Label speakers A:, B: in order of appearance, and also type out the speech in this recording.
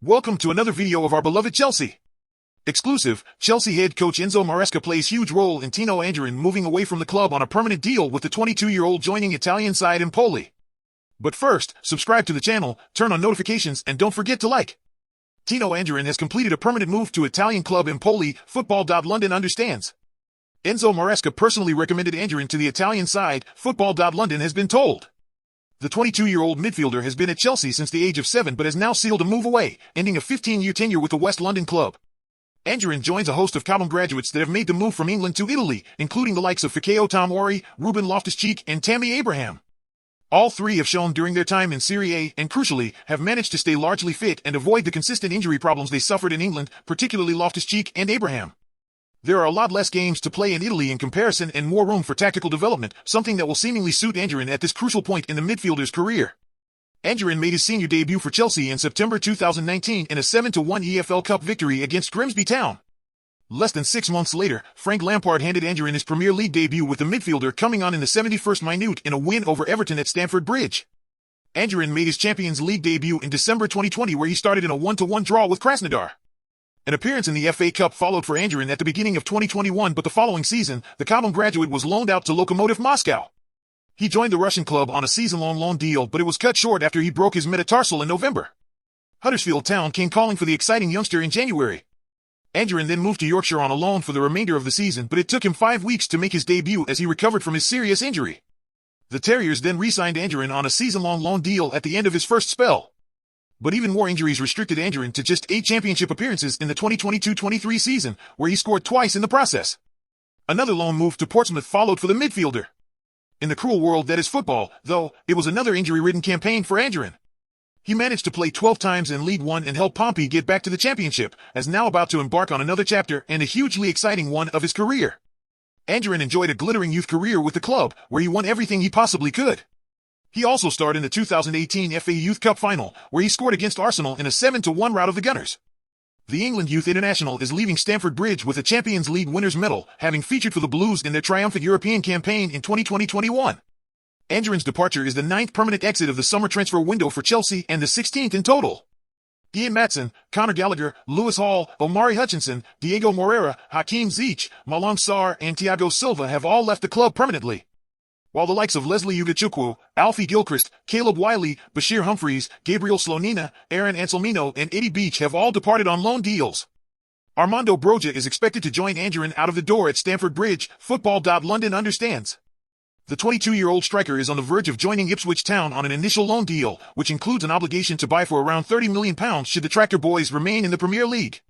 A: Welcome to another video of our beloved Chelsea. Exclusive, Chelsea head coach Enzo Maresca plays huge role in Tino Anjorin moving away from the club on a permanent deal with the 22-year-old joining Italian side Empoli. But first, subscribe to the channel, turn on notifications, and don't forget to like. Tino Anjorin has completed a permanent move to Italian club Empoli, Football.London understands. Enzo Maresca personally recommended Anjorin to the Italian side, Football.London has been told. The 22-year-old midfielder has been at Chelsea since the age of 7 but has now sealed a move away, ending a 15-year tenure with the West London club. Anjorin joins a host of Cobham graduates that have made the move from England to Italy, including the likes of Fikayo Tomori, Ruben Loftus-Cheek, and Tammy Abraham. All three have shown during their time in Serie A and, crucially, have managed to stay largely fit and avoid the consistent injury problems they suffered in England, particularly Loftus-Cheek and Abraham. There are a lot less games to play in Italy in comparison and more room for tactical development, something that will seemingly suit Anjorin at this crucial point in the midfielder's career. Anjorin made his senior debut for Chelsea in September 2019 in a 7-1 EFL Cup victory against Grimsby Town. Less than 6 months later, Frank Lampard handed Anjorin his Premier League debut with the midfielder coming on in the 71st minute in a win over Everton at Stamford Bridge. Anjorin made his Champions League debut in December 2020 where he started in a 1-1 draw with Krasnodar. An appearance in the FA Cup followed for Anjorin at the beginning of 2021, but the following season, the Cobham graduate was loaned out to Lokomotiv Moscow. He joined the Russian club on a season-long loan deal, but it was cut short after he broke his metatarsal in November. Huddersfield Town came calling for the exciting youngster in January. Anjorin then moved to Yorkshire on a loan for the remainder of the season, but it took him 5 weeks to make his debut as he recovered from his serious injury. The Terriers then re-signed Anjorin on a season-long loan deal at the end of his first spell. But even more injuries restricted Anjorin to just 8 championship appearances in the 2022-23 season, where he scored twice in the process. Another loan move to Portsmouth followed for the midfielder. In the cruel world that is football, though, it was another injury-ridden campaign for Anjorin. He managed to play 12 times in League One and helped Pompey get back to the championship, as now about to embark on another chapter and a hugely exciting one of his career. Anjorin enjoyed a glittering youth career with the club, where he won everything he possibly could. He also starred in the 2018 FA Youth Cup final, where he scored against Arsenal in a 7-1 rout of the Gunners. The England Youth International is leaving Stamford Bridge with a Champions League winners' medal, having featured for the Blues in their triumphant European campaign in 2020-21. Anjorin's departure is the 9th permanent exit of the summer transfer window for Chelsea and the 16th in total. Ian Maatsen, Conor Gallagher, Lewis Hall, Omari Hutchinson, Diego Moreira, Hakim Ziyech, Malang Sarr, and Thiago Silva have all left the club permanently, while the likes of Leslie Ugachukwu, Alfie Gilchrist, Caleb Wiley, Bashir Humphreys, Gabriel Slonina, Aaron Anselmino, and Eddie Beach have all departed on loan deals. Armando Broja is expected to join Anjorin out of the door at Stamford Bridge, Football.London understands. The 22-year-old striker is on the verge of joining Ipswich Town on an initial loan deal, which includes an obligation to buy for around £30 million should the Tractor Boys remain in the Premier League.